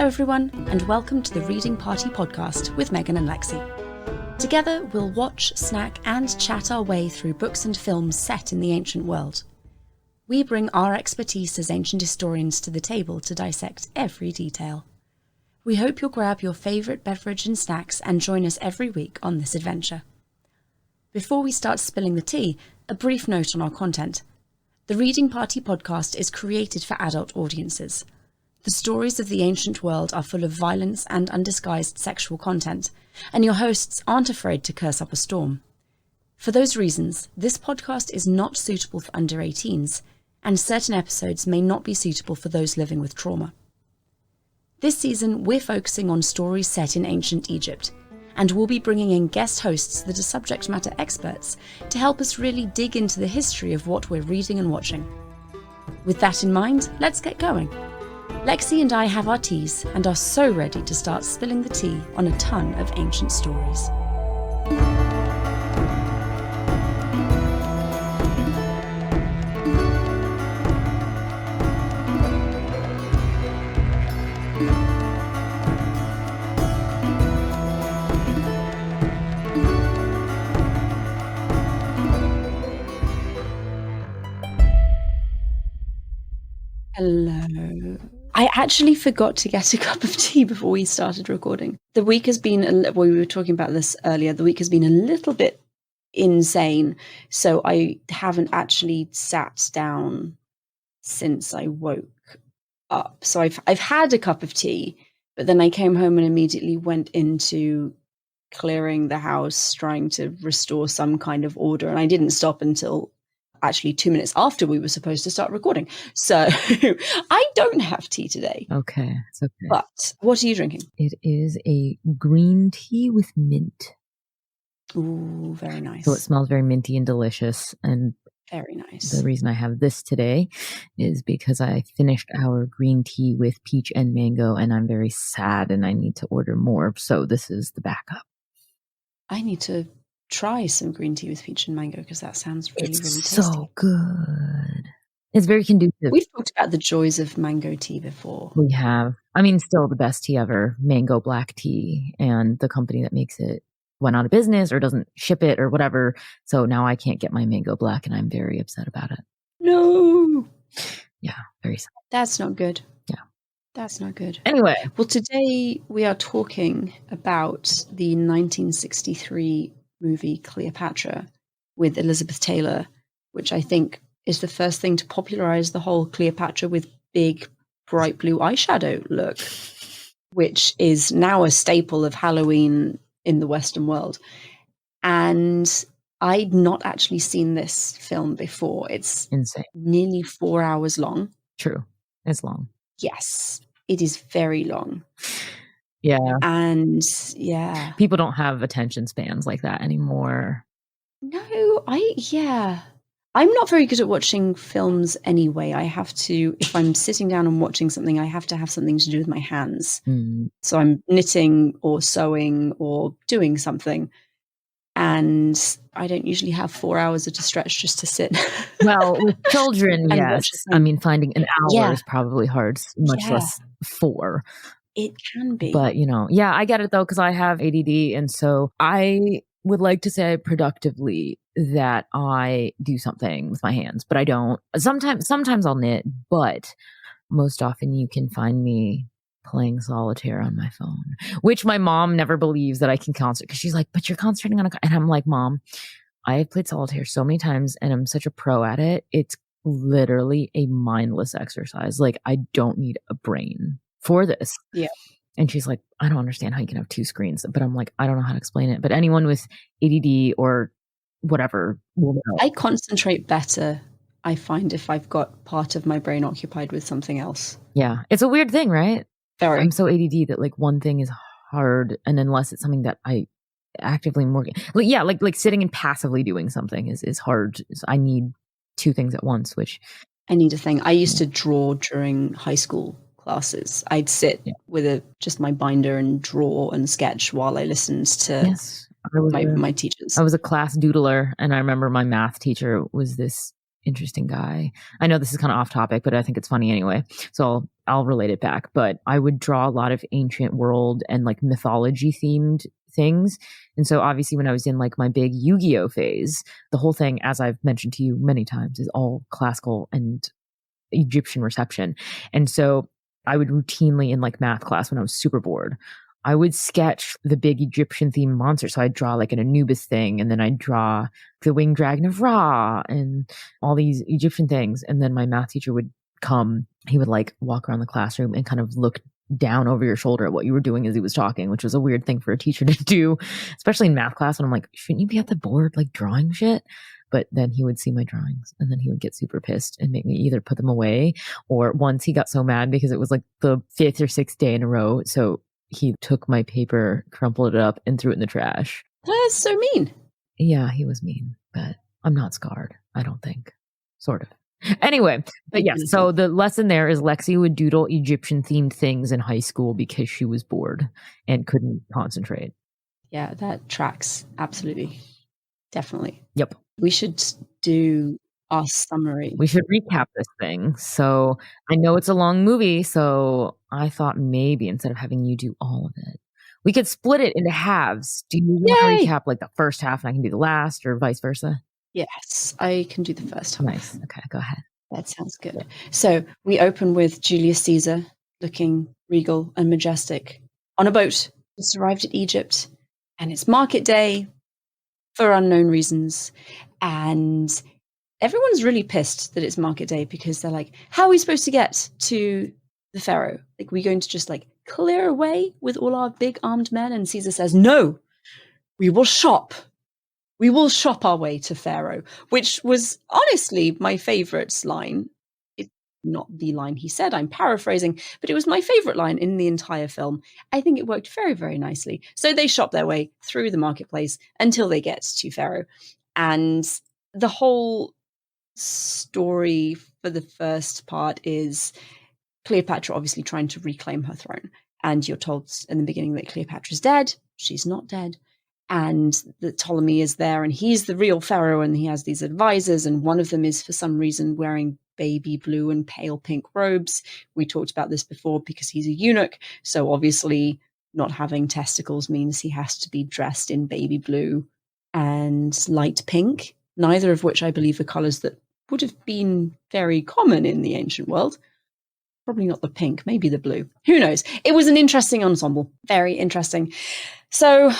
Hello everyone, and welcome to the Reading Party podcast with Megan and Lexie. Together, we'll watch, snack, and chat our way through books and films set in the ancient world. We bring our expertise as ancient historians to the table to dissect every detail. We hope you'll grab your favourite beverage and snacks and join us every week on this adventure. Before we start spilling the tea, a brief note on our content. The Reading Party podcast is created for adult audiences. The stories of the ancient world are full of violence and undisguised sexual content, and your hosts aren't afraid to curse up a storm. For those reasons, this podcast is not suitable for under 18s, and certain episodes may not be suitable for those living with trauma. This season, we're focusing on stories set in ancient Egypt, and we'll be bringing in guest hosts that are subject matter experts to help us really dig into the history of what we're reading and watching. With that in mind, let's get going. Lexie and I have our teas and are so ready to start spilling the tea on a ton of ancient stories. Hello. I actually forgot to get a cup of tea before we started recording. The week has been, we were talking about this earlier, the week has been a little bit insane, so I haven't actually sat down since I woke up. So I've had a cup of tea, but then I came home and immediately went into clearing the house, trying to restore some kind of order, and I didn't stop until actually 2 minutes after we were supposed to start recording. So I don't have tea today. Okay, it's okay. But what are you drinking? It is a green tea with mint. Ooh, very nice. So it smells very minty and delicious. And very nice. The reason I have this today is because I finished our green tea with peach and mango, and I'm very sad and I need to order more. So this is the backup. I need to try some green tea with peach and mango because that sounds really, really tasty. So good. It's very conducive. We've talked about the joys of mango tea before. We have. I mean, still the best tea ever, mango black tea. And the company that makes it went out of business or doesn't ship it or whatever. So now I can't get my mango black and I'm very upset about it. No. Yeah, very sad. That's not good. Yeah. That's not good. Anyway. Well, today we are talking about the 1963 movie Cleopatra with Elizabeth Taylor, which I think is the first thing to popularize the whole Cleopatra with big bright blue eyeshadow look, which is now a staple of Halloween in the Western world. And I'd not actually seen this film before. It's insane. Nearly 4 hours long. True. It's long. Yes, it is very long. Yeah. And yeah. People don't have attention spans like that anymore. No, I'm not very good at watching films anyway. I have to, if I'm sitting down and watching something, I have to have something to do with my hands. So I'm knitting or sewing or doing something. And I don't usually have 4 hours at a stretch just to sit. Well, with children, yes. I mean, finding an hour is probably hard, much less 4. It can be. But, I get it though, because I have ADD. And so I would like to say productively that I do something with my hands, but I don't. Sometimes I'll knit, but most often you can find me playing solitaire on my phone, which my mom never believes that I can concentrate because she's like, but you're concentrating on and I'm like, Mom, I have played solitaire so many times and I'm such a pro at it. It's literally a mindless exercise. Like I don't need a brain for this. Yeah. And she's like, I don't understand how you can have 2 screens. But I'm like, I don't know how to explain it. But anyone with ADD or whatever will know. I concentrate better, I find, if I've got part of my brain occupied with something else. Yeah. It's a weird thing, right? Very. I'm so ADD that like one thing is hard. And unless it's something that I actively am working, like sitting and passively doing something is hard. I need 2 things at once, which I need a thing. I used to draw during high school classes. I'd sit with just my binder and draw and sketch while I listened to my teachers. I was a class doodler, and I remember my math teacher was this interesting guy. I know this is kind of off topic, but I think it's funny anyway. So I'll relate it back, but I would draw a lot of ancient world and like mythology themed things. And so obviously when I was in like my big Yu-Gi-Oh phase, the whole thing, as I've mentioned to you many times, is all classical and Egyptian reception. And so I would routinely in like math class when I was super bored, I would sketch the big Egyptian themed monster. So I'd draw like an Anubis thing, and then I'd draw the winged dragon of Ra and all these Egyptian things. And then my math teacher would come, he would like walk around the classroom and kind of look down over your shoulder at what you were doing as he was talking, which was a weird thing for a teacher to do, especially in math class. And I'm like, shouldn't you be at the board like drawing shit? But then he would see my drawings and then he would get super pissed and make me either put them away, or once he got so mad because it was like the 5th or 6th day in a row. So he took my paper, crumpled it up, and threw it in the trash. That's so mean. Yeah, he was mean, but I'm not scarred, I don't think. Sort of. Anyway, but yes, so the lesson there is Lexie would doodle Egyptian themed things in high school because she was bored and couldn't concentrate. Yeah, that tracks. Absolutely. Definitely. Yep. We should do our summary. We should recap this thing. So I know it's a long movie, so I thought maybe instead of having you do all of it, we could split it into halves. Do you want to recap like the first half and I can do the last, or vice versa? Yes, I can do the first half. Nice. Okay, go ahead. That sounds good. So we open with Julius Caesar looking regal and majestic on a boat. Just arrived at Egypt, and it's market day for unknown reasons. And everyone's really pissed that it's market day because they're like, how are we supposed to get to the pharaoh? Like, we're going to just like clear away with all our big armed men? And Caesar says, no, we will shop. We will shop our way to Pharaoh, which was honestly my favorite line. It's not the line he said, I'm paraphrasing, but it was my favorite line in the entire film. I think it worked very, very nicely. So they shop their way through the marketplace until they get to Pharaoh. And the whole story for the first part is Cleopatra obviously trying to reclaim her throne. And you're told in the beginning that Cleopatra's dead. She's not dead. And that Ptolemy is there, and he's the real pharaoh, and he has these advisors, and one of them is for some reason wearing baby blue and pale pink robes. We talked about this before because he's a eunuch, so obviously not having testicles means he has to be dressed in baby blue and light pink, neither of which I believe are colors that would have been very common in the ancient world. Probably not the pink, maybe the blue. Who knows? It was an interesting ensemble, very interesting. So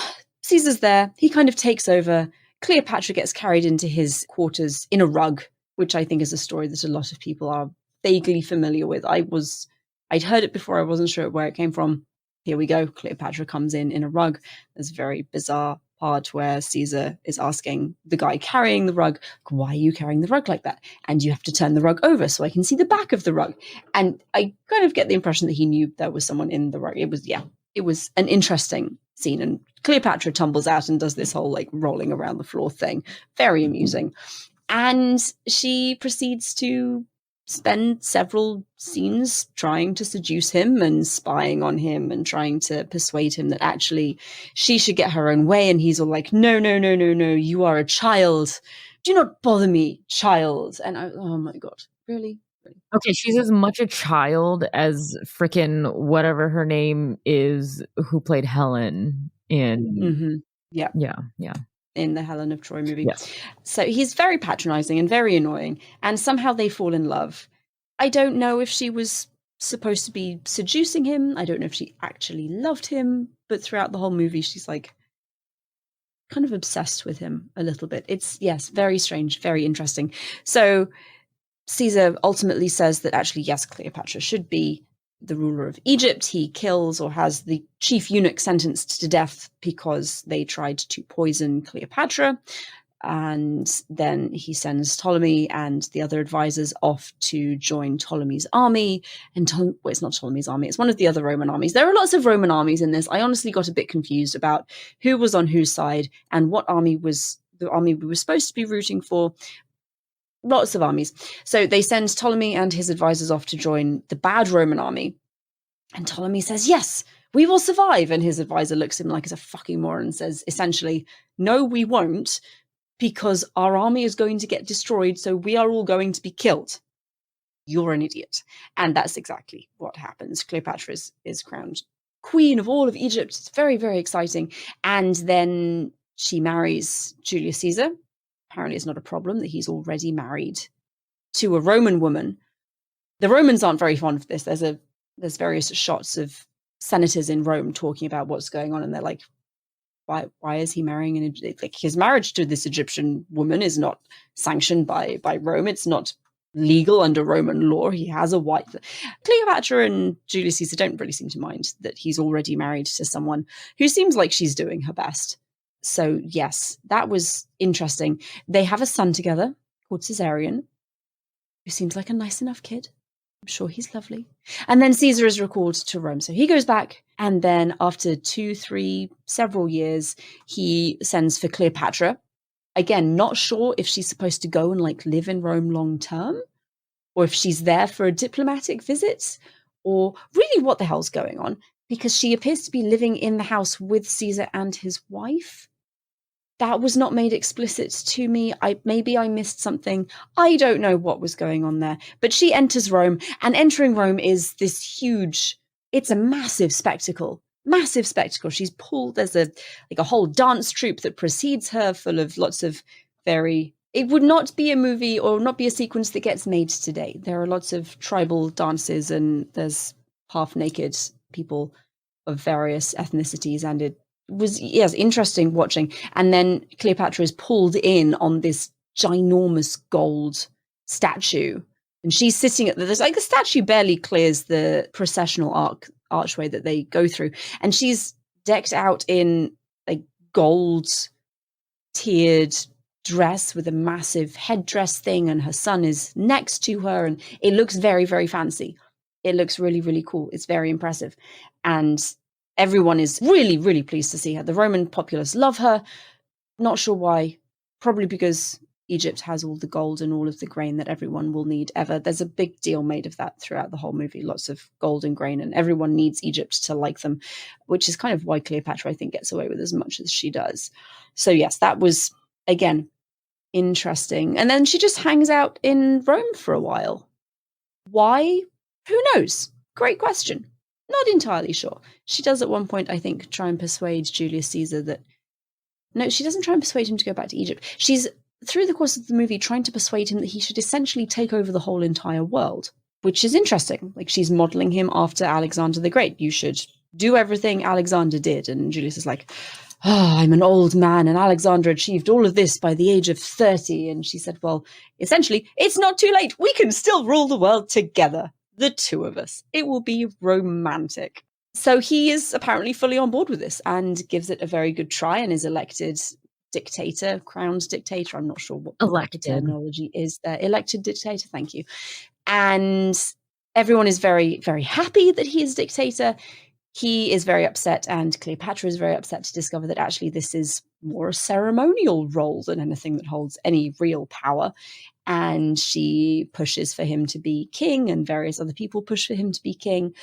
Caesar's there. He kind of takes over. Cleopatra gets carried into his quarters in a rug, which I think is a story that a lot of people are vaguely familiar with. I'd heard it before. I wasn't sure where it came from. Here we go. Cleopatra comes in a rug. There's a very bizarre part where Caesar is asking the guy carrying the rug, why are you carrying the rug like that? And you have to turn the rug over so I can see the back of the rug. And I kind of get the impression that he knew there was someone in the rug. It was an interesting scene. And Cleopatra tumbles out and does this whole like rolling around the floor thing. Very amusing. And she proceeds to spend several scenes trying to seduce him and spying on him and trying to persuade him that actually she should get her own way. And he's all like, no, you are a child. Do not bother me, child. And oh my God, really? Okay, she's as much a child as frickin' whatever her name is who played Helen in... Yeah. In the Helen of Troy movie. Yes. So he's very patronizing and very annoying, and somehow they fall in love. I don't know if she was supposed to be seducing him. I don't know if she actually loved him, but throughout the whole movie, she's like kind of obsessed with him a little bit. It's, yes, very strange, very interesting. So Caesar ultimately says that actually, yes, Cleopatra should be the ruler of Egypt. He kills or has the chief eunuch sentenced to death because they tried to poison Cleopatra. And then he sends Ptolemy and the other advisors off to join Ptolemy's army. And it's not Ptolemy's army, it's one of the other Roman armies. There are lots of Roman armies in this. I honestly got a bit confused about who was on whose side and what army was the army we were supposed to be rooting for. Lots of armies. So they send Ptolemy and his advisors off to join the bad Roman army. And Ptolemy says, yes, we will survive. And his advisor looks at him like he's a fucking moron and says, essentially, no, we won't, because our army is going to get destroyed. So we are all going to be killed. you're an idiot. And that's exactly what happens. Cleopatra is crowned queen of all of Egypt. It's very, very exciting. And then she marries Julius Caesar. Apparently it's not a problem that he's already married to a Roman woman. The Romans aren't very fond of this. There's various shots of senators in Rome talking about what's going on, and they're like, why is he marrying like, his marriage to this Egyptian woman is not sanctioned by Rome. It's not legal under Roman law. He has a wife. Cleopatra and Julius Caesar don't really seem to mind that he's already married to someone who seems like she's doing her best. So yes, that was interesting. They have a son together called Caesarion, who seems like a nice enough kid. I'm sure he's lovely. And then Caesar is recalled to Rome. So he goes back, and then after 2, 3, several years, he sends for Cleopatra. Again, not sure if she's supposed to go and like live in Rome long term, or if she's there for a diplomatic visit, or really what the hell's going on, because she appears to be living in the house with Caesar and his wife. That was not made explicit to me. Maybe I missed something. I don't know what was going on there. But she enters Rome, and entering Rome is this huge, it's a massive spectacle. Massive spectacle. She's pulled, there's a whole dance troupe that precedes her, full of lots of it would not be a movie or not be a sequence that gets made today. There are lots of tribal dances, and there's half-naked people of various ethnicities, and it was, yes, interesting watching. And then Cleopatra is pulled in on this ginormous gold statue, and she's sitting at the statue barely clears the processional archway that they go through, and she's decked out in a gold tiered dress with a massive headdress thing, and her son is next to her, and it looks very, very fancy. It looks really, really cool. It's very impressive, and everyone is really, really pleased to see her. The Roman populace love her. Not sure why. Probably because Egypt has all the gold and all of the grain that everyone will need ever. There's a big deal made of that throughout the whole movie. Lots of gold and grain, and everyone needs Egypt to like them, which is kind of why Cleopatra, I think, gets away with as much as she does. So yes, that was, again, interesting. And then she just hangs out in Rome for a while. Why? Who knows? Great question. Not entirely sure. She does at one point, I think, try and persuade Julius Caesar that... No, she doesn't try and persuade him to go back to Egypt. She's, through the course of the movie, trying to persuade him that he should essentially take over the whole entire world, which is interesting. Like, she's modeling him after Alexander the Great. You should do everything Alexander did. And Julius is like, I'm an old man, and Alexander achieved all of this by the age of 30. And she said, well, essentially, it's not too late. We can still rule the world together. The two of us. It will be romantic. So he is apparently fully on board with this and gives it a very good try, and is elected dictator, crowned dictator. I'm not sure what the terminology is there. Elected dictator, thank you. And everyone is very, very happy that he is dictator. He is very upset, and Cleopatra is very upset to discover that actually this is more a ceremonial role than anything that holds any real power. And she pushes for him to be king, and various other people push for him to be king.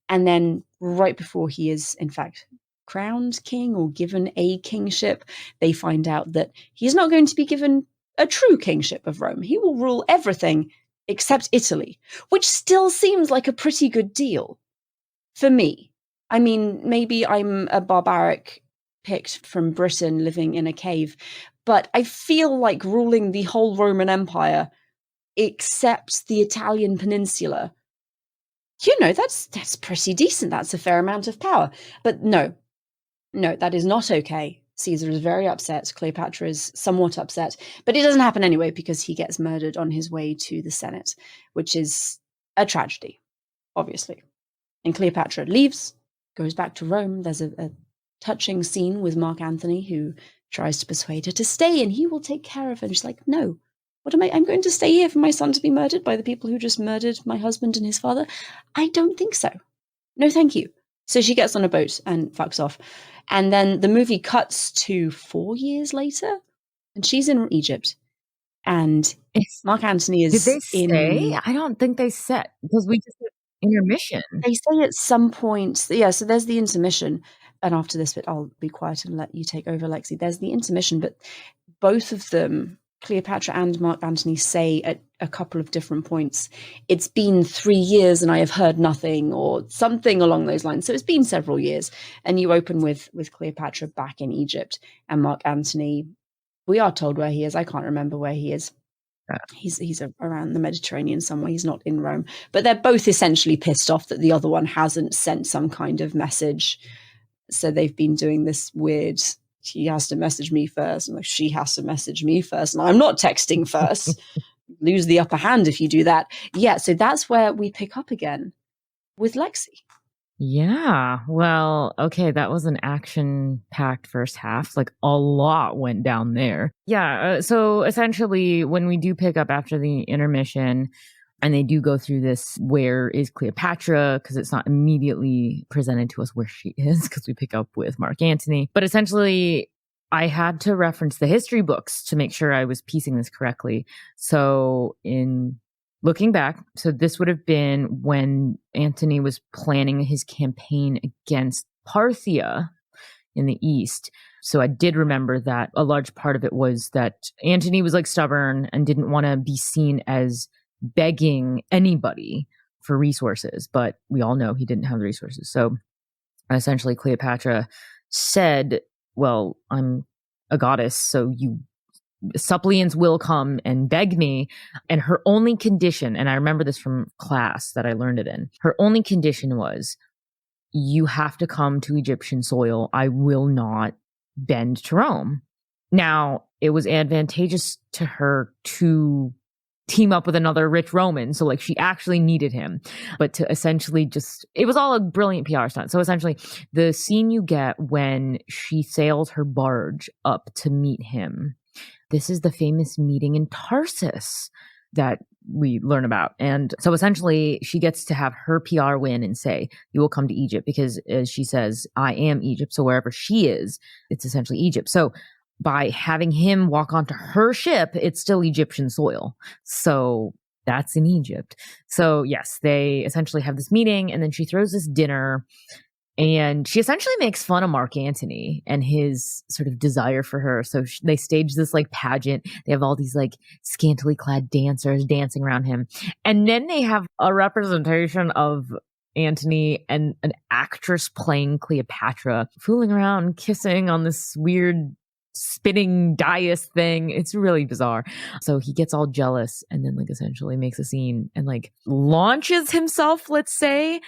And then right before he is, in fact, crowned king or given a kingship, they find out that he's not going to be given a true kingship of Rome. He will rule everything except Italy, which still seems like a pretty good deal for me. I mean, maybe I'm a barbaric picked from Britain living in a cave, but I feel like ruling the whole Roman Empire except the Italian peninsula, that's pretty decent. That's a fair amount of power. But no, that is not okay. Caesar is very upset. Cleopatra is somewhat upset, but it doesn't happen anyway because he gets murdered on his way to the Senate, which is a tragedy, obviously. And Cleopatra leaves, goes back to Rome. There's a touching scene with Mark Antony, who tries to persuade her to stay and he will take care of her. And she's like, no, I'm going to stay here for my son to be murdered by the people who just murdered my husband and his father? I don't think so. No, thank you. So she gets on a boat and fucks off. And then the movie cuts to 4 years later, and she's in Egypt. And Mark Antony is Did they say? I don't think they said, because we just did intermission. They say at some point, yeah, so there's the intermission. And after this bit, I'll be quiet and let you take over, Lexie. There's the intermission, but both of them Cleopatra and Mark Antony say at a couple of different points, it's been 3 years and I have heard nothing, or something along those lines. So it's been several years. And you open with Cleopatra back in Egypt, and Mark Antony, we are told where he is. I can't remember where he is. He's around the Mediterranean somewhere. He's not in Rome. But they're both essentially pissed off that the other one hasn't sent some kind of message. So they've been doing this weird, he has to message me first, and she has to message me first, and I'm not texting first. Lose the upper hand if you do that. Yeah, so that's where we pick up again with Lexie. Yeah, well, okay, that was an action-packed first half. Like, a lot went down there. Yeah, so essentially, when we do pick up after the intermission, and they do go through this, where is Cleopatra? Because it's not immediately presented to us where she is, because we pick up with Mark Antony. But essentially, I had to reference the history books to make sure I was piecing this correctly. So in looking back, so this would have been when Antony was planning his campaign against Parthia in the east. So I did remember that a large part of it was that Antony was like stubborn and didn't want to be seen as begging anybody for resources, but we all know he didn't have the resources. So essentially Cleopatra said, well, I'm a goddess, so you suppliants will come and beg me. And her only condition, and I remember this from class that I learned it in, her only condition was, you have to come to Egyptian soil. I will not bend to Rome. Now, it was advantageous to her to team up with another rich Roman. So like she actually needed him, but to essentially just, it was all a brilliant PR stunt. So essentially the scene you get when she sails her barge up to meet him, this is the famous meeting in Tarsus that we learn about. And so essentially she gets to have her PR win and say, you will come to Egypt, because as she says, I am Egypt. So wherever she is, it's essentially Egypt. So by having him walk onto her ship, it's still Egyptian soil. So that's in Egypt. So yes, they essentially have this meeting, and then she throws this dinner, and she essentially makes fun of Mark Antony and his sort of desire for her. So they stage this like pageant. They have all these like scantily clad dancers dancing around him. And then they have a representation of Antony and an actress playing Cleopatra fooling around, kissing on this weird spinning dais thing. It's really bizarre. So he gets all jealous and then like essentially makes a scene and like launches himself, let's say,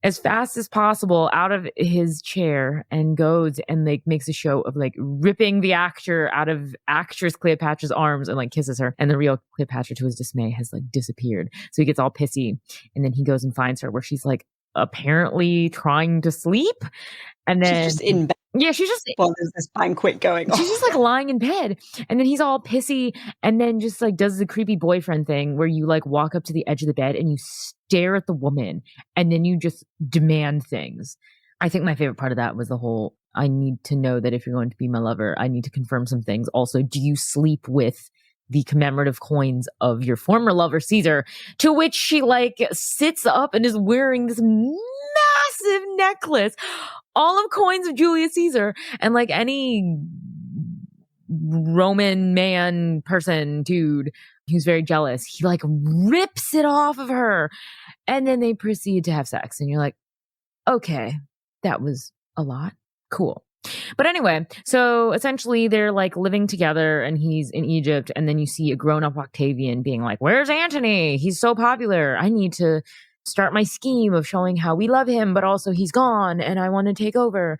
as fast as possible out of his chair and goes and like makes a show of like ripping the actor out of actress Cleopatra's arms and like kisses her. And the real Cleopatra, to his dismay, has like disappeared. So he gets all pissy, and then he goes and finds her where she's like apparently trying to sleep. And then she's just in bed. Yeah, she's just, well, there's this banquet going on. She's just like lying in bed, and then he's all pissy, and then just like does the creepy boyfriend thing where you like walk up to the edge of the bed and you stare at the woman, and then you just demand things. I think my favorite part of that was the whole, I need to know that if you're going to be my lover, I need to confirm some things. Also, do you sleep with the commemorative coins of your former lover, Caesar? To which she like sits up and is wearing this massive necklace, all of coins of Julius Caesar. And like any Roman man, person, dude who's very jealous, he like rips it off of her, and then they proceed to have sex. And you're like, okay, that was a lot. Cool. But anyway, so essentially they're like living together, and he's in Egypt, and then you see a grown-up Octavian being like, where's Antony? He's so popular. I need to start my scheme of showing how we love him, but also he's gone and I want to take over.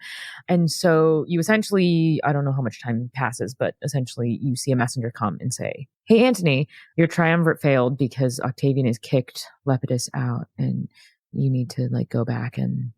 And so you essentially, I don't know how much time passes, but essentially you see a messenger come and say, hey, Antony, your triumvirate failed because Octavian has kicked Lepidus out, and you need to like go back and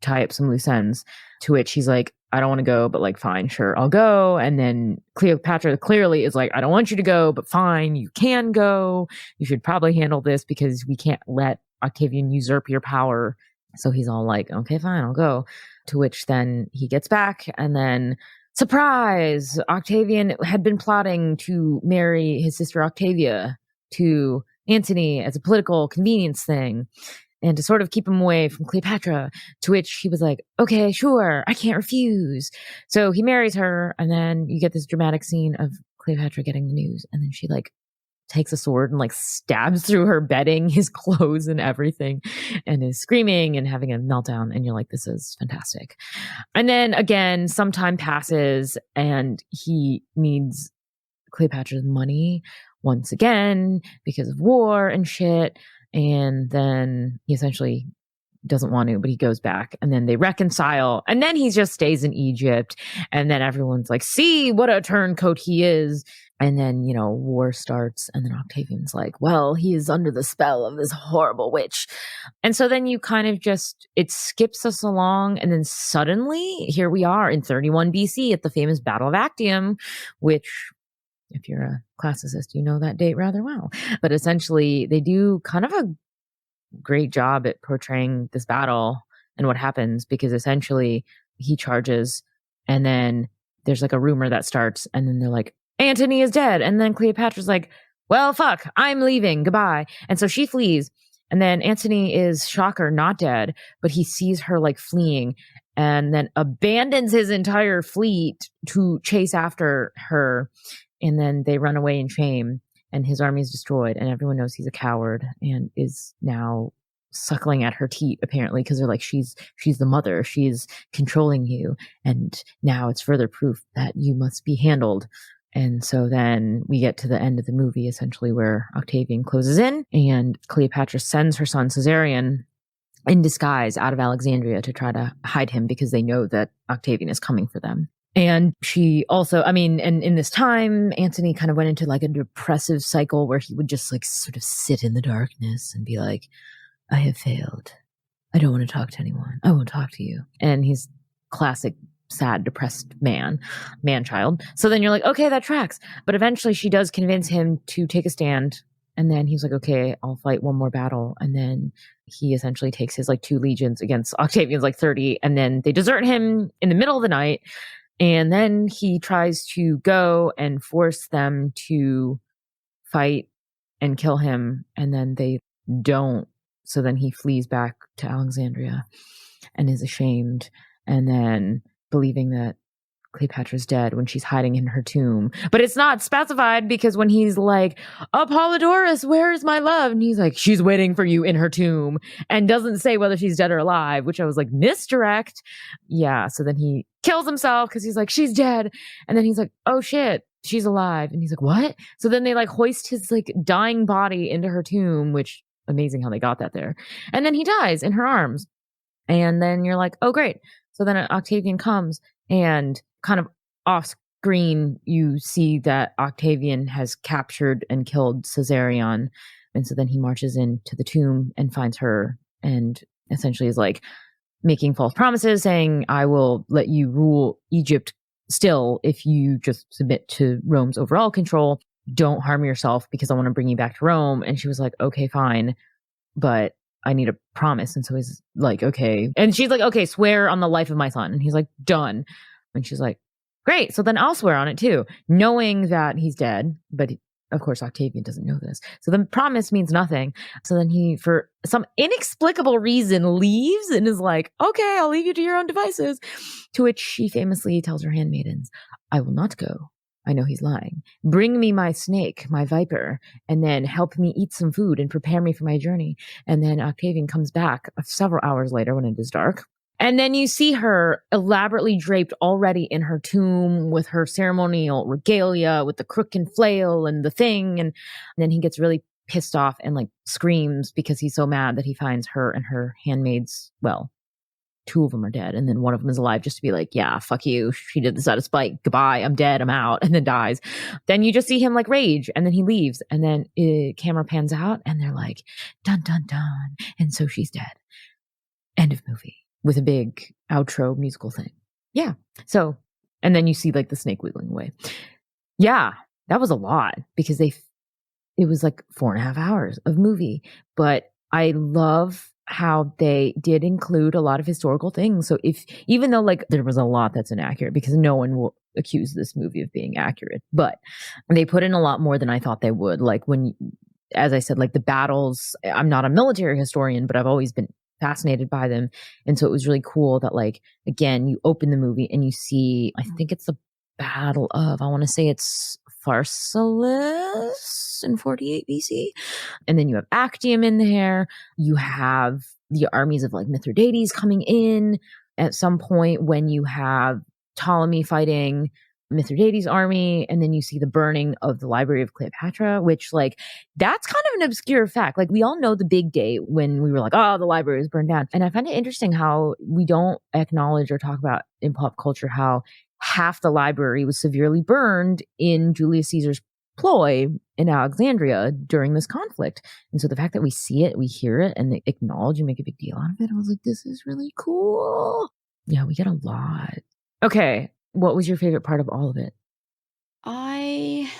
tie up some loose ends. To which he's like, I don't want to go, but like, fine, sure, I'll go. And then Cleopatra clearly is like, I don't want you to go, but fine, you can go. You should probably handle this because we can't let Octavian usurp your power. So he's all like, okay, fine, I'll go. To which then he gets back, and then surprise, Octavian had been plotting to marry his sister Octavia to Antony as a political convenience thing, and to sort of keep him away from Cleopatra. To which he was like, okay, sure, I can't refuse. So he marries her, and then you get this dramatic scene of Cleopatra getting the news. And then she like takes a sword and like stabs through her bedding, his clothes and everything, and is screaming and having a meltdown. And you're like, this is fantastic. And then again, some time passes and he needs Cleopatra's money once again because of war and shit. And then he essentially doesn't want to, but he goes back and then they reconcile. And then he just stays in Egypt. And then everyone's like, see what a turncoat he is. And then, you know, war starts. And then Octavian's like, well, he is under the spell of this horrible witch. And so then you kind of just, it skips us along. And then suddenly here we are in 31 BC at the famous Battle of Actium, which, if you're a classicist, you know that date rather well. But essentially they do kind of a great job at portraying this battle and what happens, because essentially he charges and then there's like a rumor that starts and then they're like, Antony is dead. And then Cleopatra's like, well, fuck, I'm leaving. Goodbye. And so she flees. And then Antony is, shocker, not dead, but he sees her like fleeing and then abandons his entire fleet to chase after her. And then they run away in shame and his army is destroyed and everyone knows he's a coward and is now suckling at her teat, apparently, because they're like, she's the mother, she's controlling you. And now it's further proof that you must be handled. And so then we get to the end of the movie, essentially, where Octavian closes in and Cleopatra sends her son Caesarion in disguise out of Alexandria to try to hide him because they know that Octavian is coming for them. And she also, I mean, and in this time, Antony kind of went into like a depressive cycle where he would just like sort of sit in the darkness and be like, I have failed. I don't want to talk to anyone. I won't talk to you. And he's classic sad, depressed man-child. So then you're like, okay, that tracks. But eventually she does convince him to take a stand. And then he's like, okay, I'll fight one more battle. And then he essentially takes his like 2 legions against Octavian's like 30. And then they desert him in the middle of the night. And then he tries to go and force them to fight and kill him. And then they don't. So then he flees back to Alexandria and is ashamed. And then believing that Cleopatra's dead when she's hiding in her tomb. But it's not specified because when he's like, Apollodorus, where is my love? And he's like, she's waiting for you in her tomb, and doesn't say whether she's dead or alive, which I was like, misdirect. Yeah. So then he kills himself because he's like, she's dead. And then he's like, oh shit, she's alive. And he's like, what? So then they like hoist his like dying body into her tomb, which amazing how they got that there. And then he dies in her arms. And then you're like, oh great. So then Octavian comes and kind of off screen, you see that Octavian has captured and killed Caesarion. And so then he marches into the tomb and finds her and essentially is like making false promises saying, I will let you rule Egypt still if you just submit to Rome's overall control. Don't harm yourself because I want to bring you back to Rome. And she was like, okay, fine. But I need a promise. And so he's like, okay. And she's like, okay, swear on the life of my son. And he's like, done. And she's like, great. So then I'll swear on it too, knowing that he's dead. But of course, Octavian doesn't know this. So the promise means nothing. So then he, for some inexplicable reason, leaves and is like, okay, I'll leave you to your own devices. To which she famously tells her handmaidens, I will not go. I know he's lying. Bring me my snake, my viper, and then help me eat some food and prepare me for my journey. And then Octavian comes back several hours later when it is dark. And then you see her elaborately draped already in her tomb with her ceremonial regalia, with the crook and flail and the thing. And then he gets really pissed off and like screams because he's so mad that he finds her and her handmaids, well, 2 of them are dead, and then 1 of them is alive, just to be like, yeah, fuck you. She did this out of spite. Goodbye. I'm dead. I'm out. And then dies. Then you just see him like rage, and then he leaves, and then camera pans out, and they're like, dun, dun, dun. And so she's dead. End of movie. With a big outro musical thing. Yeah. So, and then you see like the snake wiggling away. Yeah. That was a lot because it was like 4.5 hours of movie, but I love how they did include a lot of historical things. So even though like there was a lot that's inaccurate, because no one will accuse this movie of being accurate, but they put in a lot more than I thought they would. Like as I said, like the battles, I'm not a military historian, but I've always been fascinated by them. And so it was really cool that like, again, you open the movie and you see, I think it's the Battle of, I want to say it's Pharsalus in 48 BC. And then you have Actium in there. You have the armies of like Mithridates coming in at some point when you have Ptolemy fighting Mithridates' army, and then you see the burning of the Library of Cleopatra, which like that's kind of an obscure fact. Like we all know the big day when we were like, oh, the library is burned down. And I find it interesting how we don't acknowledge or talk about in pop culture how half the library was severely burned in Julius Caesar's ploy in Alexandria during this conflict. And so the fact that we see it, we hear it, and they acknowledge and make a big deal out of it, I was like, this is really cool. Yeah, we get a lot. Okay. What was your favorite part of all of it? I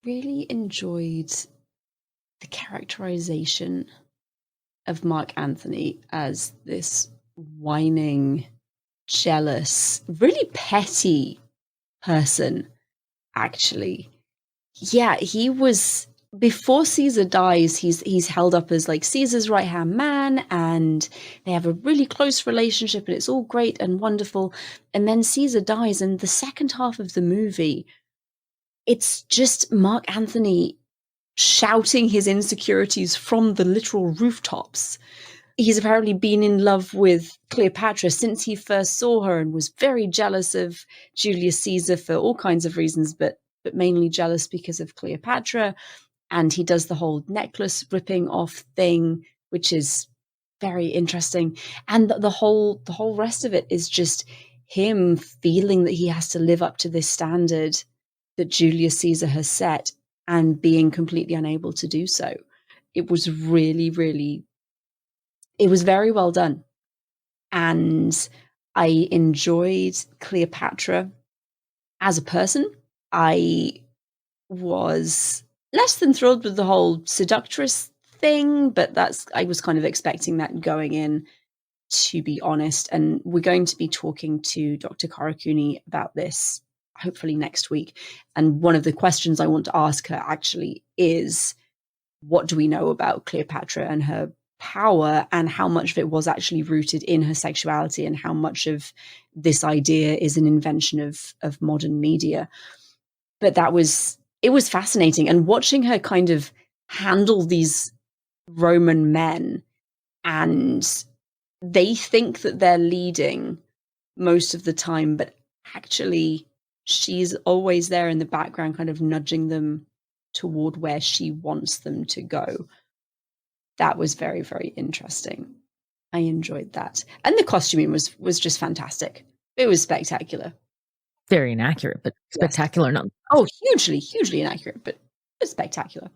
really enjoyed the characterization of Mark Antony as this whining, jealous, really petty person, actually. Yeah, he was, before Caesar dies, he's held up as like Caesar's right-hand man, and they have a really close relationship, and it's all great and wonderful. And then Caesar dies, and the second half of the movie, it's just Mark Antony shouting his insecurities from the literal rooftops. He's apparently been in love with Cleopatra since he first saw her and was very jealous of Julius Caesar for all kinds of reasons, but mainly jealous because of Cleopatra. And he does the whole necklace ripping off thing, which is very interesting. And the whole rest of it is just him feeling that he has to live up to this standard that Julius Caesar has set and being completely unable to do so. It was really, really, it was very well done. And I enjoyed Cleopatra as a person. I was less than thrilled with the whole seductress thing, but I was kind of expecting that going in, to be honest. And we're going to be talking to Dr. Karakuni about this hopefully next week. And one of the questions I want to ask her actually is, what do we know about Cleopatra and her power, and how much of it was actually rooted in her sexuality, and how much of this idea is an invention of modern media? But it was fascinating. And watching her kind of handle these Roman men, and they think that they're leading most of the time, but actually she's always there in the background, kind of nudging them toward where she wants them to go. That was very, very interesting. I enjoyed that. And the costuming was just fantastic. It was spectacular. Very inaccurate, but spectacular. Yes. Oh, hugely inaccurate, but spectacular.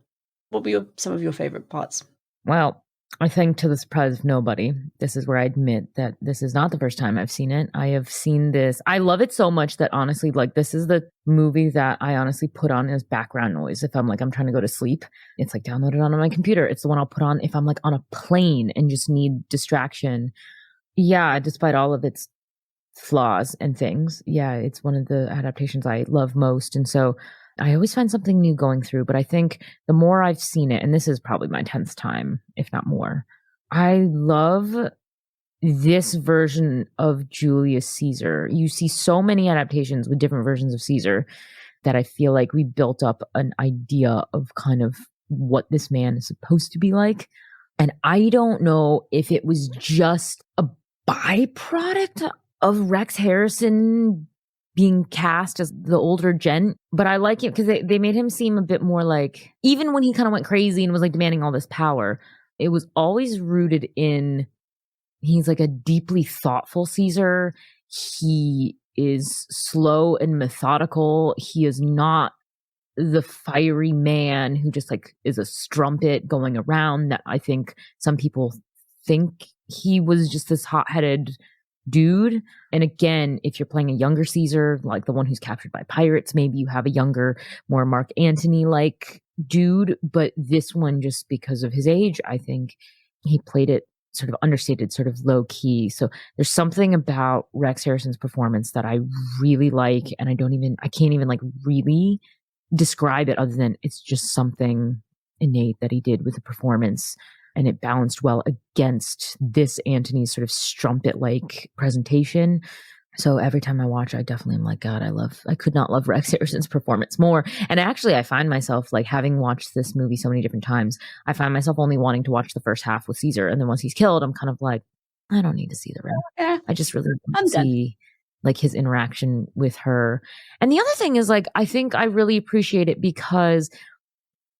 What were some of your favorite parts? Well, I think to the surprise of nobody, this is where I admit that this is not the first time I've seen it. I have seen this. I love it so much that honestly, like, this is the movie that I honestly put on as background noise. If I'm trying to go to sleep, it's like downloaded on my computer. It's the one I'll put on if I'm like on a plane and just need distraction. Yeah, despite all of its flaws and things. Yeah, it's one of the adaptations I love most. And so I always find something new going through, but I think the more I've seen it, and this is probably my 10th time, if not more, I love this version of Julius Caesar. You see so many adaptations with different versions of Caesar that I feel like we built up an idea of kind of what this man is supposed to be like. And I don't know if it was just a byproduct of Rex Harrison being cast as the older gent, but I like it because they made him seem a bit more like, even when he kind of went crazy and was like demanding all this power, it was always rooted in, he's like a deeply thoughtful Caesar. He is slow and methodical. He is not the fiery man who just like is a strumpet going around that I think some people think he was just this hot-headed dude. And again, if you're playing a younger Caesar, like the one who's captured by pirates, maybe you have a younger, more Mark Antony like dude. But this one, just because of his age, I think he played it sort of understated, sort of low key. So there's something about Rex Harrison's performance that I really like, and I can't even like really describe it other than it's just something innate that he did with the performance. And it balanced well against this Antony's sort of strumpet-like presentation. So every time I watch, I definitely am like, God, I could not love Rex Harrison's performance more. And actually, I find myself like, having watched this movie so many different times, I find myself only wanting to watch the first half with Caesar. And then once he's killed, I'm kind of like, I don't need to see the rest. Yeah, I just really want I'm to done. see like his interaction with her. And the other thing is, like, I think I really appreciate it because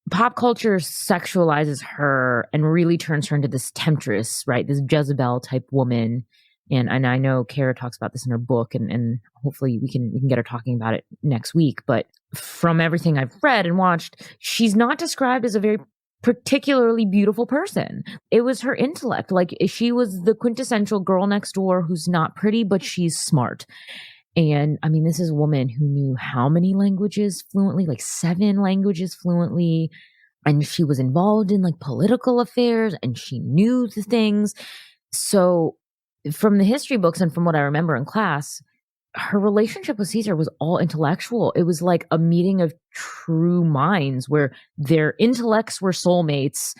pop culture sexualizes her and really turns her into this temptress, right? This Jezebel type woman. And I know Kara talks about this in her book, and hopefully we can get her talking about it next week. But from everything I've read and watched, she's not described as a very particularly beautiful person. It was her intellect. Like, she was the quintessential girl next door who's not pretty, but she's smart. And I mean, this is a woman who knew how many languages fluently, like 7 languages fluently. And she was involved in like political affairs, and she knew the things. So from the history books and from what I remember in class, her relationship with Caesar was all intellectual. It was like a meeting of true minds where their intellects were soulmates.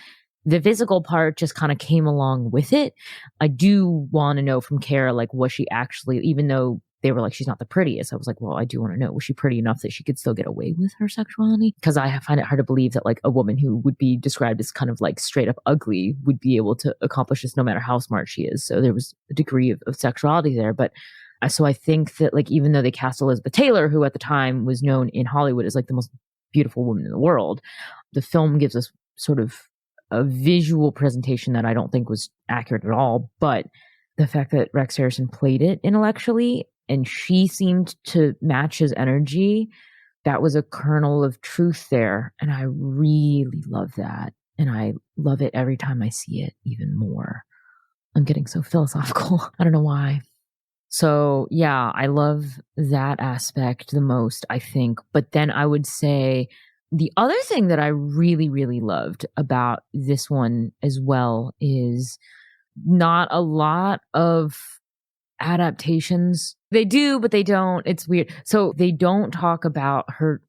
The physical part just kind of came along with it. I do want to know from Kara, like, was she actually, even though they were like, she's not the prettiest, I was like, well, I do want to know, was she pretty enough that she could still get away with her sexuality? Because I find it hard to believe that like a woman who would be described as kind of like straight up ugly would be able to accomplish this no matter how smart she is. So there was a degree of sexuality there. But so I think that, like, even though they cast Elizabeth Taylor, who at the time was known in Hollywood as like the most beautiful woman in the world, the film gives us sort of a visual presentation that I don't think was accurate at all. But the fact that Rex Harrison played it intellectually and she seemed to match his energy, that was a kernel of truth there. And I really love that. And I love it every time I see it even more. I'm getting so philosophical. I don't know why. So yeah, I love that aspect the most, I think. But then I would say the other thing that I really, really loved about this one as well is not a lot of adaptations. They do, but they don't. It's weird. So they don't talk about her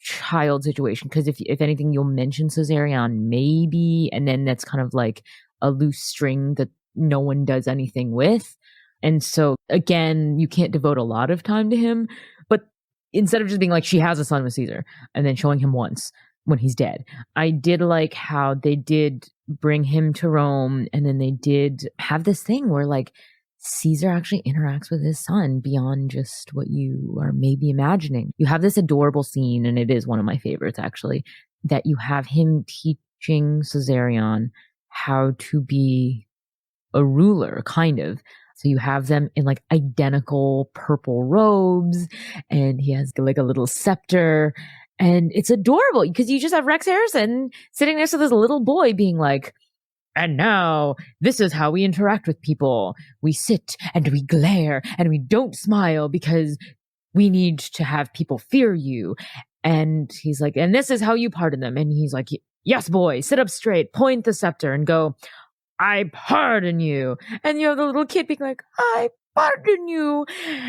child situation, because if anything, you'll mention cesarean maybe, and then that's kind of like a loose string that no one does anything with. And so again, you can't devote a lot of time to him. But instead of just being like, she has a son with Caesar and then showing him once when he's dead, I did like how they did bring him to Rome, and then they did have this thing where like Caesar actually interacts with his son beyond just what you are maybe imagining. You have this adorable scene, and it is one of my favorites actually, that you have him teaching Caesarion how to be a ruler, kind of. So you have them in like identical purple robes, and he has like a little scepter, and it's adorable because you just have Rex Harrison sitting next to this little boy being like, and now this is how we interact with people. We sit and we glare and we don't smile because we need to have people fear you. And he's like, and this is how you pardon them. And he's like, yes, boy, sit up straight, point the scepter and go, I pardon you. And you have the little kid being like, I pardon you.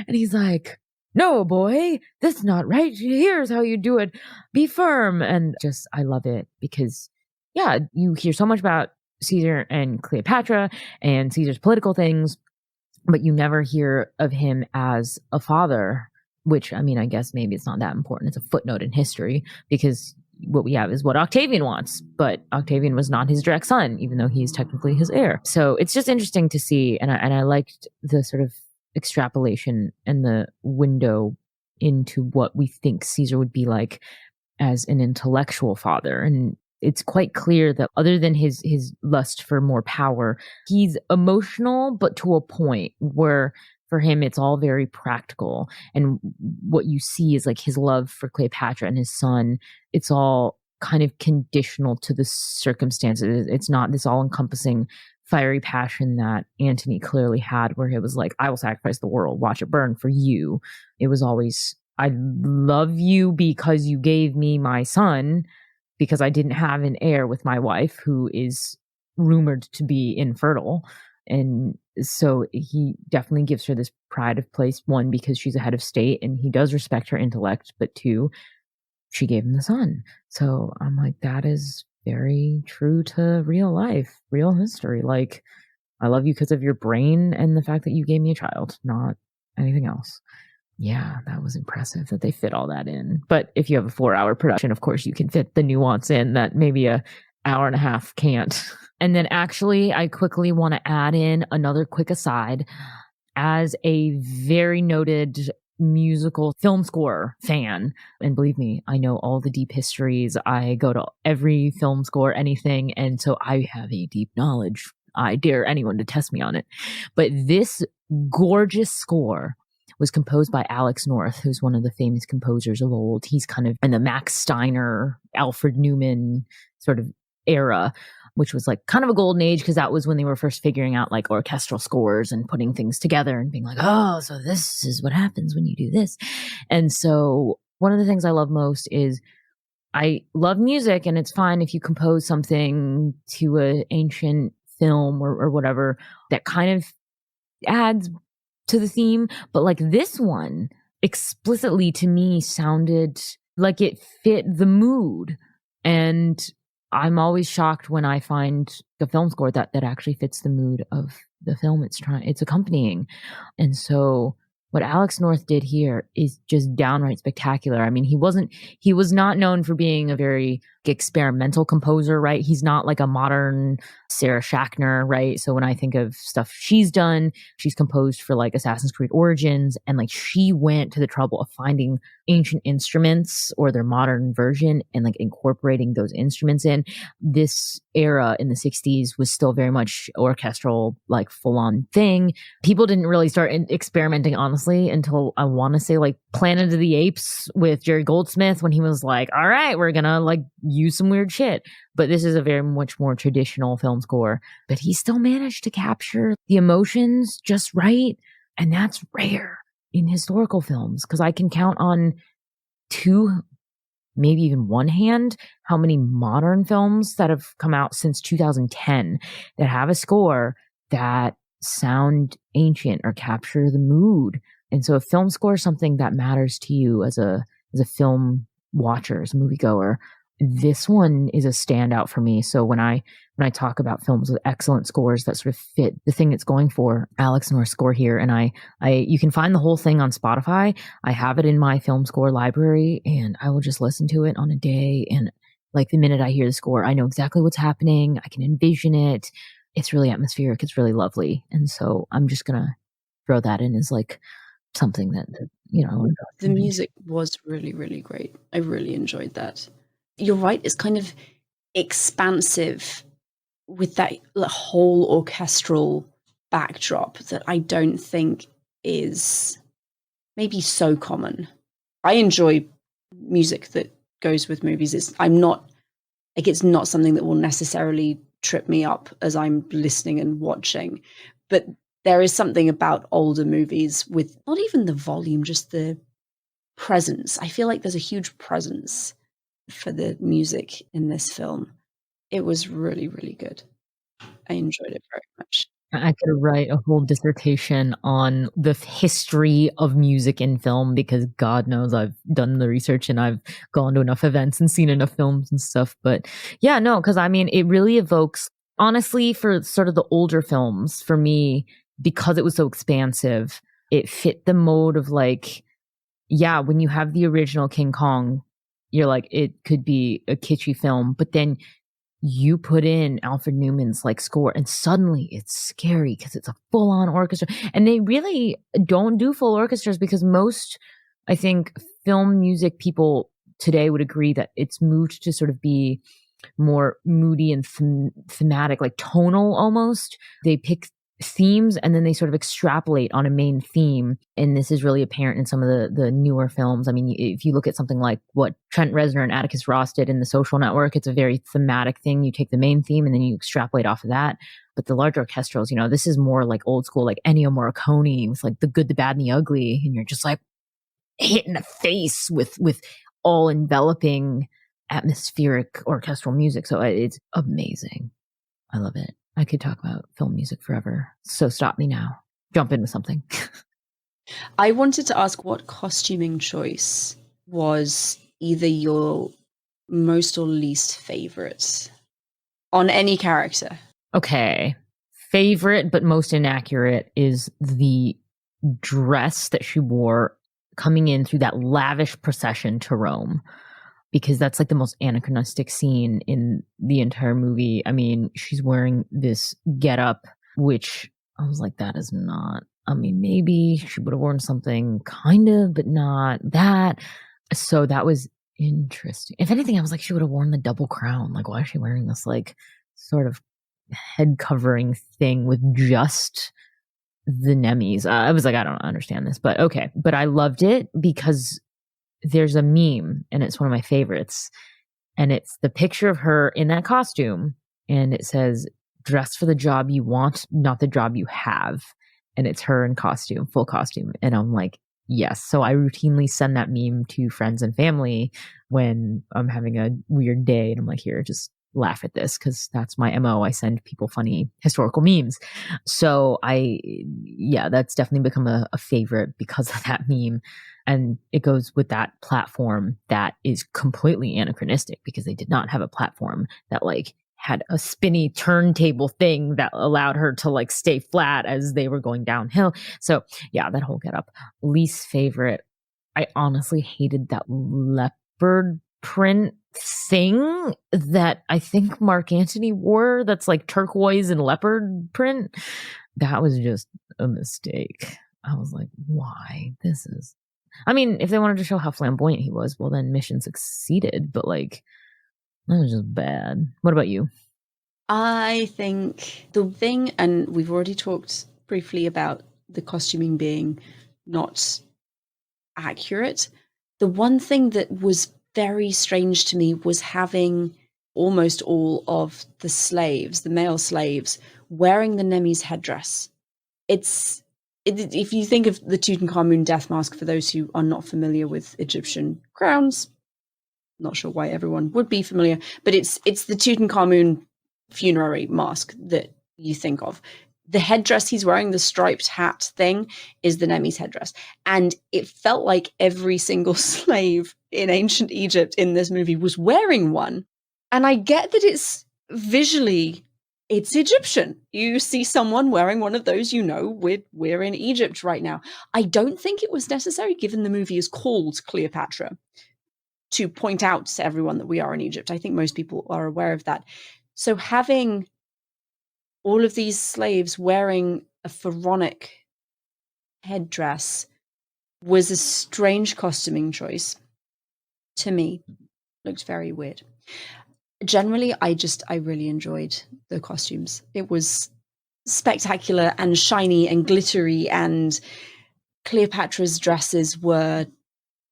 And he's like, no, boy, that's not right. Here's how you do it. Be firm. And just, I love it because, yeah, you hear so much about Caesar and Cleopatra and Caesar's political things, but you never hear of him as a father, which, I mean, I guess maybe it's not that important. It's a footnote in history because what we have is what Octavian wants, but Octavian was not his direct son, even though he's technically his heir. So it's just interesting to see. And I liked the sort of extrapolation and the window into what we think Caesar would be like as an intellectual father. And it's quite clear that other than his lust for more power, he's emotional, but to a point where for him, it's all very practical. And what you see is like his love for Cleopatra and his son. It's all kind of conditional to the circumstances. It's not this all encompassing fiery passion that Antony clearly had, where it was like, I will sacrifice the world, watch it burn for you. It was always, I love you because you gave me my son, because I didn't have an heir with my wife who is rumored to be infertile. And so he definitely gives her this pride of place, one, because she's a head of state and he does respect her intellect, but two, she gave him the son. So I'm like, that is very true to real life, real history. Like, I love you because of your brain and the fact that you gave me a child, not Anything else? Yeah, that was impressive that they fit all that in. But if you have a 4-hour production, of course, you can fit the nuance in that maybe a hour and a half can't. And then actually, I quickly want to add in another quick aside. As a very noted musical film score fan, and believe me, I know all the deep histories. I go to every film score, anything, and so I have a deep knowledge. I dare anyone to test me on it. But this gorgeous score was composed by Alex North, who's one of the famous composers of old. He's kind of in the Max Steiner, Alfred Newman sort of era, which was like kind of a golden age because that was when they were first figuring out like orchestral scores and putting things together and being like, oh, so this is what happens when you do this. And so one of the things I love most is I love music, and it's fine if you compose something to an ancient film or whatever that kind of adds to the theme. But like this one explicitly to me sounded like it fit the mood. And I'm always shocked when I find a film score that actually fits the mood of the film it's accompanying. And so what Alex North did here is just downright spectacular. I mean, he was not known for being a very experimental composer, right? He's not like a modern Sarah Schachner, right? So when I think of stuff she's done, she's composed for like Assassin's Creed Origins, and like she went to the trouble of finding ancient instruments or their modern version and like incorporating those instruments in. This era in the 60s was still very much orchestral, like full-on thing. People didn't really start experimenting, honestly, until I want to say like Planet of the Apes with Jerry Goldsmith, when he was like, all right, we're gonna like use some weird shit. But this is a very much more traditional film score, but he still managed to capture the emotions just right. And that's rare in historical films, because I can count on two, maybe even one hand, how many modern films that have come out since 2010 that have a score that sound ancient or capture the mood. And so a film score is something that matters to you as a film watcher, as a moviegoer. This one is a standout for me. So when I talk about films with excellent scores that sort of fit the thing it's going for, Alex North's score here, and you can find the whole thing on Spotify. I have it in my film score library, and I will just listen to it on a day. And like the minute I hear the score, I know exactly what's happening. I can envision it. It's really atmospheric. It's really lovely. And so I'm just gonna throw that in as like something that you know. The music was really, really great. I really enjoyed that. You're right, it's kind of expansive with that whole orchestral backdrop that I don't think is maybe so common. I enjoy music that goes with movies. It's not something that will necessarily trip me up as I'm listening and watching, but there is something about older movies with not even the volume, just the presence. I feel like there's a huge presence for the music in this film. It was really, really good. I enjoyed it very much. I could write a whole dissertation on the history of music in film, because God knows I've done the research and I've gone to enough events and seen enough films and stuff. But yeah, no, because I mean, it really evokes, honestly, for sort of the older films, for me, because it was so expansive, it fit the mode of like, yeah, when you have the original King Kong, you're like, it could be a kitschy film, but then you put in Alfred Newman's like score and suddenly it's scary because it's a full-on orchestra. And they really don't do full orchestras, because most, I think, film music people today would agree that it's moved to sort of be more moody and thematic, like tonal almost. They pick themes and then they sort of extrapolate on a main theme, and this is really apparent in some of the newer films. I mean, if you look at something like what Trent Reznor and Atticus Ross did in The Social Network, it's a very thematic thing. You take the main theme and then you extrapolate off of that. But the larger orchestrals, you know, this is more like old school, like Ennio Morricone with like The Good, the Bad, and the Ugly, and you're just like hit in the face with all enveloping atmospheric orchestral music. So it's amazing. I love it. I could talk about film music forever. So stop me now. Jump in with something. I wanted to ask what costuming choice was either your most or least favorite on any character. Okay. Favorite but most inaccurate is the dress that she wore coming in through that lavish procession to Rome, because that's like the most anachronistic scene in the entire movie. I mean, she's wearing this getup, which I was like, that is not, I mean, maybe she would have worn something kind of, but not that. So that was interesting. If anything, I was like, she would have worn the double crown. Like, why is she wearing this like sort of head covering thing with just the Nemes? I was like, I don't understand this, but okay. But I loved it because there's a meme and it's one of my favorites. And it's the picture of her in that costume. And it says, dress for the job you want, not the job you have. And it's her in costume, full costume. And I'm like, yes. So I routinely send that meme to friends and family when I'm having a weird day. And I'm like, here, just laugh at this, because that's my MO. I send people funny historical memes. So that's definitely become a favorite because of that meme. And it goes with that platform that is completely anachronistic, because they did not have a platform that like had a spinny turntable thing that allowed her to like stay flat as they were going downhill. So yeah, that whole getup. Least favorite, I honestly hated that leopard print thing that I think Mark Antony wore, that's like turquoise and leopard print. That was just a mistake. I was like, why? I mean, if they wanted to show how flamboyant he was, well, then mission succeeded. But like, that was just bad. What about you? I think the thing, and we've already talked briefly about the costuming being not accurate. The one thing that was very strange to me was having almost all of the slaves, the male slaves, wearing the Nemes headdress. If you think of the Tutankhamun death mask, for those who are not familiar with Egyptian crowns, not sure why everyone would be familiar, but it's the Tutankhamun funerary mask that you think of. The headdress he's wearing, the striped hat thing, is the Nemes headdress. And it felt like every single slave in ancient Egypt in this movie was wearing one. And I get that it's visually, it's Egyptian. You see someone wearing one of those, you know, we're in Egypt right now. I don't think it was necessary, given the movie is called Cleopatra, to point out to everyone that we are in Egypt. I think most people are aware of that. So having all of these slaves wearing a pharaonic headdress was a strange costuming choice to me. Looked very weird. Generally, I really enjoyed the costumes. It was spectacular and shiny and glittery, and Cleopatra's dresses were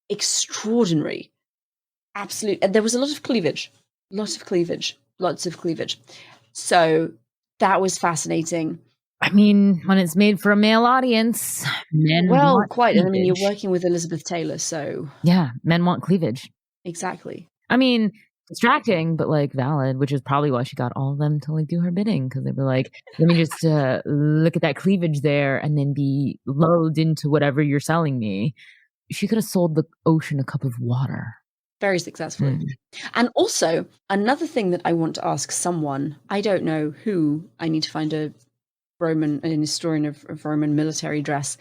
extraordinary. Absolute. There was a lot of cleavage. Lots of cleavage. So that was fascinating. I mean, when it's made for a male audience, men want quite. cleavage. And I mean, you're working with Elizabeth Taylor, so yeah, men want cleavage. Exactly. I mean, distracting, but like valid, which is probably why she got all of them to like do her bidding, because they were like, let me just look at that cleavage there and then be lulled into whatever you're selling me. She could have sold the ocean a cup of water. Very successfully. And also, another thing that I want to ask someone, I don't know who, I need to find an historian of Roman military dress.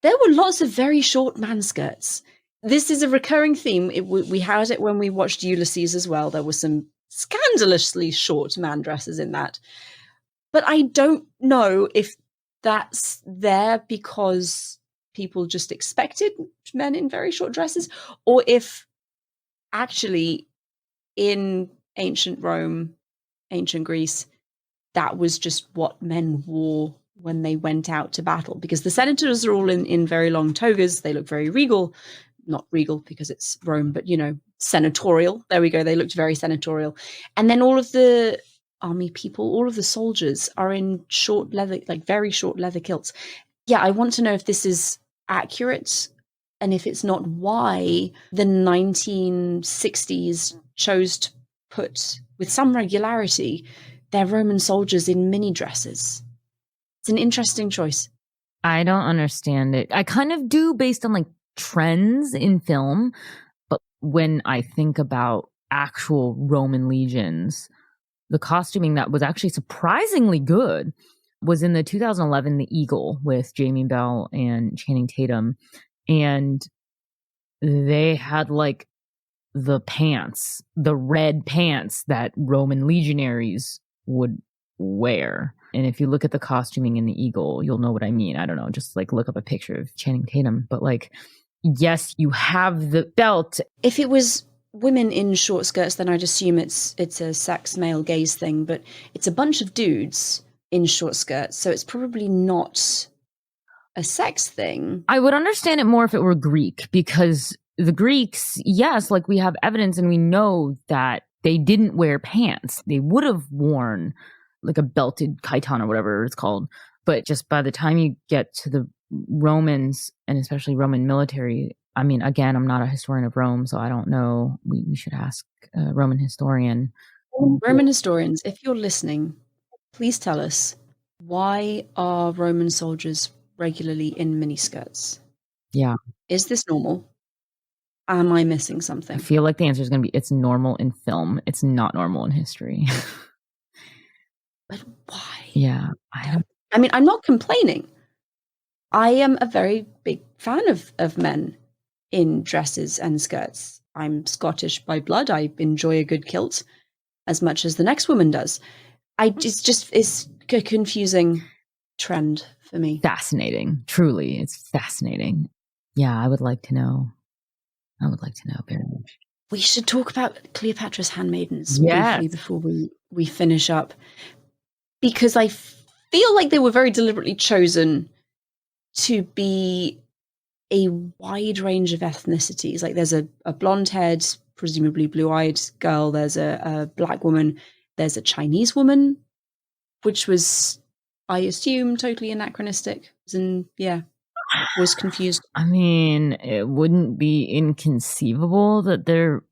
There were lots of very short man skirts. This is a recurring theme. We had it when we watched Ulysses as well. There were some scandalously short man dresses in that. But I don't know if that's there because people just expected men in very short dresses, or if actually in ancient Rome, ancient Greece, that was just what men wore when they went out to battle, because the senators are all in very long togas. They look very regal, not regal because it's Rome, but, you know, senatorial. There we go. They looked very senatorial. And then all of the army people, all of the soldiers are in short leather, like very short leather kilts. Yeah, I want to know if this is accurate, and if it's not, why the 1960s chose to put, with some regularity, their Roman soldiers in mini dresses. It's an interesting choice. I don't understand it. I kind of do, based on like trends in film, but when I think about actual Roman legions, the costuming that was actually surprisingly good was in the 2011 The Eagle with Jamie Bell and Channing Tatum. And they had like the pants, the red pants that Roman legionaries would wear. And if you look at the costuming in The Eagle, you'll know what I mean. I don't know, just like look up a picture of Channing Tatum. But like, yes, you have the belt. If it was women in short skirts, then I'd assume it's a sex male gaze thing, but it's a bunch of dudes in short skirts, so it's probably not a sex thing. I would understand it more if it were Greek, because the Greeks, yes, like we have evidence and we know that they didn't wear pants. They would have worn like a belted chiton or whatever it's called. But just by the time you get to the Romans, and especially Roman military, I mean, again, I'm not a historian of Rome, so I don't know. We should ask a Roman historian. Roman historians, if you're listening, please tell us, why are Roman soldiers regularly in miniskirts? Yeah. Is this normal? Am I missing something? I feel like the answer is going to be it's normal in film. It's not normal in history. But why? Yeah. I mean, I'm not complaining. I am a very big fan of men in dresses and skirts. I'm Scottish by blood. I enjoy a good kilt as much as the next woman does. It's a confusing trend for me. Fascinating. Truly, it's fascinating. Yeah, I would like to know. Very much. We should talk about Cleopatra's handmaidens Yes. briefly before we finish up, because I feel like they were very deliberately chosen to be a wide range of ethnicities. Like there's a blonde-haired, presumably blue-eyed girl, there's a black woman, there's a Chinese woman, which was, I assume, totally anachronistic. And yeah, was confused. I mean, it wouldn't be inconceivable that there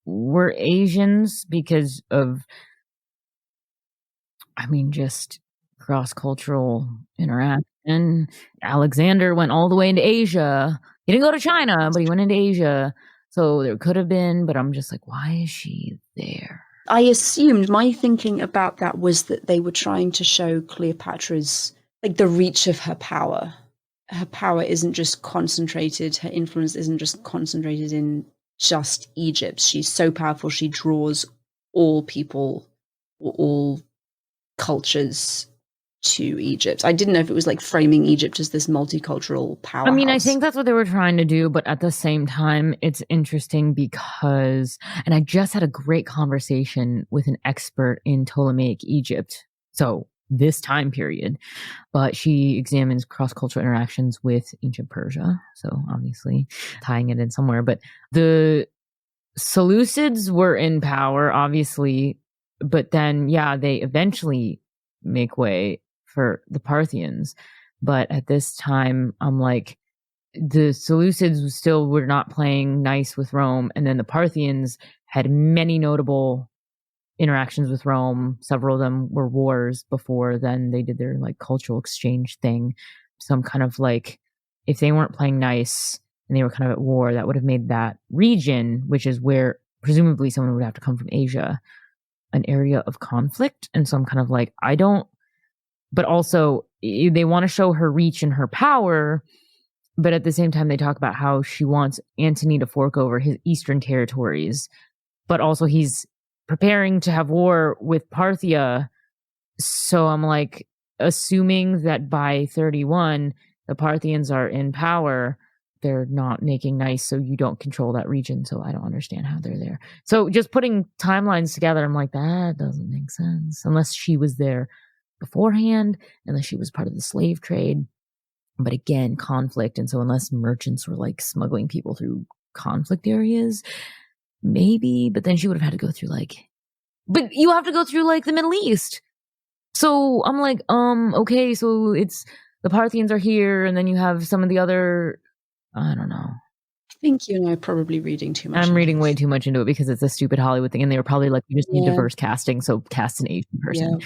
were Asians because of, I mean, just cross-cultural interaction. Alexander went all the way into Asia. He didn't go to China, but he went into Asia. So there could have been, but I'm just like, why is she there? I assumed, my thinking about that was that they were trying to show Cleopatra's, like, the reach of her power. Her power isn't just concentrated, her influence isn't just concentrated in just Egypt. She's so powerful, she draws all people, all cultures to Egypt. I didn't know if it was like framing Egypt as this multicultural powerhouse. I mean, I think that's what they were trying to do, but at the same time, it's interesting because, and I just had a great conversation with an expert in Ptolemaic Egypt. So this time period, but she examines cross-cultural interactions with ancient Persia. So obviously tying it in somewhere, but the Seleucids were in power, obviously, but then, yeah, they eventually make way for the Parthians. But at this time, I'm like, the Seleucids still were not playing nice with Rome. And then the Parthians had many notable interactions with Rome. Several of them were wars before then they did their like cultural exchange thing. So I'm kind of like, if they weren't playing nice and they were kind of at war, that would have made that region, which is where presumably someone would have to come from Asia, an area of conflict. And so I'm kind of like, but also they want to show her reach and her power, but at the same time they talk about how she wants Antony to fork over his eastern territories, but also he's preparing to have war with Parthia. So I'm like, assuming that by 31 the Parthians are in power, they're not making nice, so you don't control that region. So I don't understand how they're there. So just putting timelines together, I'm like, that doesn't make sense unless she was there beforehand, unless she was part of the slave trade. But again, conflict. And so unless merchants were like smuggling people through conflict areas, maybe, but then she would have had to go through but you have to go through like the Middle East. So I'm like, okay, so it's the Parthians are here, and then you have some of the other, I don't know. I think you and I are probably reading too much. I'm reading way too much into it because it's a stupid Hollywood thing, and they were probably like, we just need diverse casting, so cast an Asian person.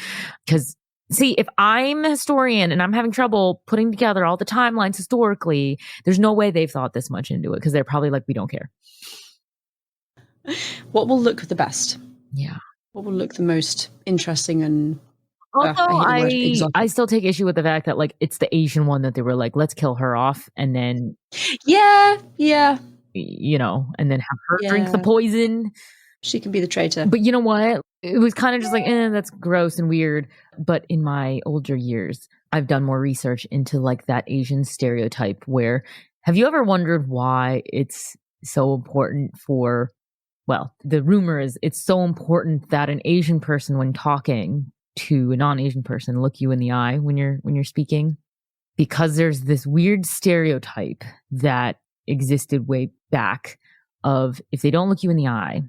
Because see, if I'm a historian and I'm having trouble putting together all the timelines historically, there's no way they've thought this much into it because they're probably like, we don't care. What will look the best? Yeah. What will look the most interesting and Also, hate the word exotic. I still take issue with the fact that like it's the Asian one that they were like, let's kill her off and then Yeah. you know, and then have her drink the poison. She can be the traitor. But you know what? It was kind of just like, that's gross and weird. But in my older years, I've done more research into like that Asian stereotype where, have you ever wondered why it's so important for, well, the rumor is it's so important that an Asian person, when talking to a non-Asian person, look you in the eye when you're speaking, because there's this weird stereotype that existed way back of if they don't look you in the eye,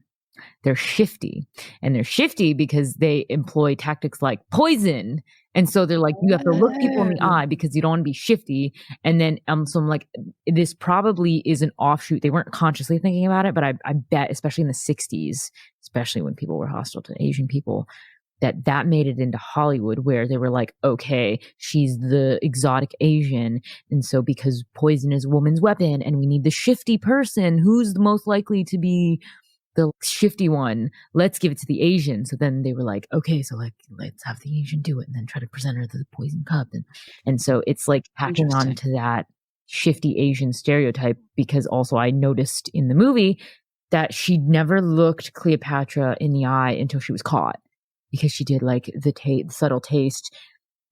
they're shifty. And they're shifty because they employ tactics like poison. And so they're like, you have to look people in the eye because you don't want to be shifty. And then so I'm like, this probably is an offshoot. They weren't consciously thinking about it, but I bet, especially in the 60s, especially when people were hostile to Asian people, that made it into Hollywood where they were like, okay, she's the exotic Asian. And so because poison is a woman's weapon and we need the shifty person, who's the most likely to be the shifty one, let's give it to the Asian. So then they were like, okay, so like let's have the Asian do it and then try to present her the poison cup. And so it's like hacking on to that shifty Asian stereotype, because also I noticed in the movie that she never looked Cleopatra in the eye until she was caught, because she did like the subtle taste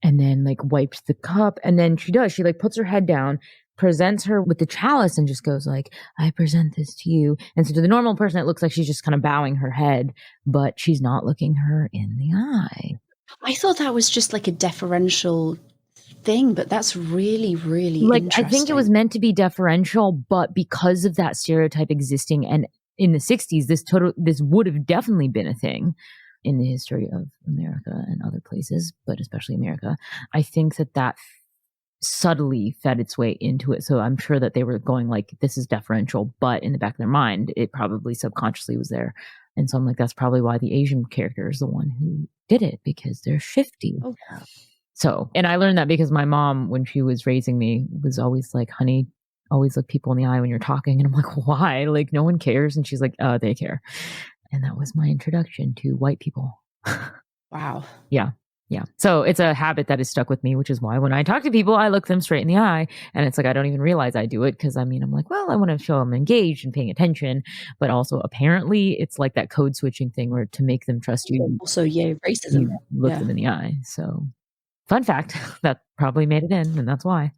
and then like wiped the cup. And then she like puts her head down, presents her with the chalice and just goes like, I present this to you. And so to the normal person, it looks like she's just kind of bowing her head, but she's not looking her in the eye. I thought that was just like a deferential thing, but that's really, really like, interesting. I think it was meant to be deferential, but because of that stereotype existing, and in the 60s, this would have definitely been a thing in the history of America and other places, but especially America. I think that subtly fed its way into it. So I'm sure that they were going like, this is deferential, but in the back of their mind, it probably subconsciously was there. And so I'm like, that's probably why the Asian character is the one who did it, because they're shifty. Oh. So, and I learned that because my mom, when she was raising me, was always like, honey, always look people in the eye when you're talking. And I'm like, why? Like, no one cares. And she's like, they care. And that was my introduction to white people. Wow. Yeah. So it's a habit that has stuck with me, which is why when I talk to people, I look them straight in the eye. And it's like, I don't even realize I do it because I'm like, well, I want to show I'm engaged and paying attention. But also apparently it's like that code switching thing where to make them trust you. Also, racism. You look them in the eye. So fun fact, that probably made it in, and that's why.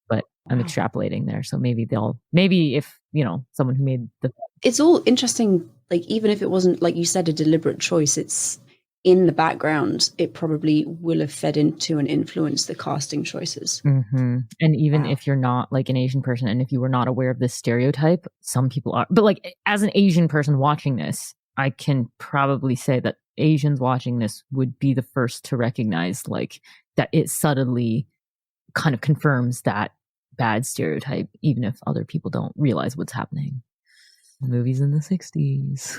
But I'm extrapolating there. So maybe if, someone who made it's all interesting. Like, even if it wasn't, like you said, a deliberate choice, it's in the background, it probably will have fed into and influenced the casting choices. Mm-hmm. And even if you're not like an Asian person, and if you were not aware of this stereotype, some people are. But like, as an Asian person watching this, I can probably say that Asians watching this would be the first to recognize like that it subtly kind of confirms that bad stereotype, even if other people don't realize what's happening. The movies in the 60s.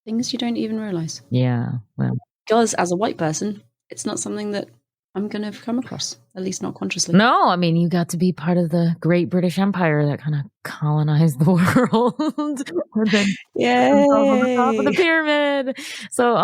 Things you don't even realize. Yeah. Well, because as a white person, it's not something that I'm going to come across, at least not consciously. No, I mean, you got to be part of the great British Empire that kind of colonized the world. And then on the top of the pyramid. So,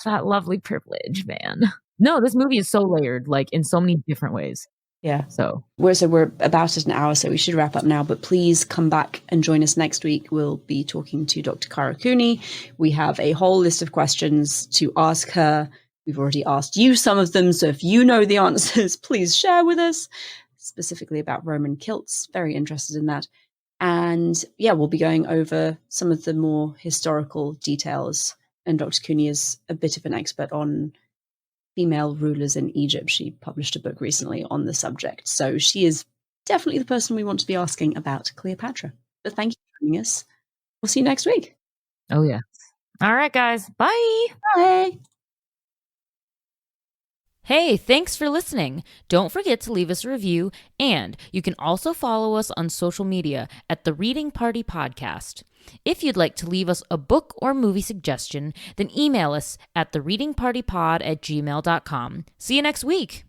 that lovely privilege, man. No, this movie is so layered, like in so many different ways. Yeah. So we're about at an hour, so we should wrap up now. But please come back and join us next week. We'll be talking to Dr. Kara Cooney. We have a whole list of questions to ask her. We've already asked you some of them, so if you know the answers, please share with us, specifically about Roman kilts. Very interested in that. And we'll be going over some of the more historical details. And Dr. Cooney is a bit of an expert on female rulers in Egypt. She published a book recently on the subject. So she is definitely the person we want to be asking about Cleopatra. But thank you for joining us. We'll see you next week. Oh, yeah. All right, guys. Bye. Bye. Hey, thanks for listening. Don't forget to leave us a review, and you can also follow us on social media at The Reading Party Podcast. If you'd like to leave us a book or movie suggestion, then email us at thereadingpartypod@gmail.com. See you next week.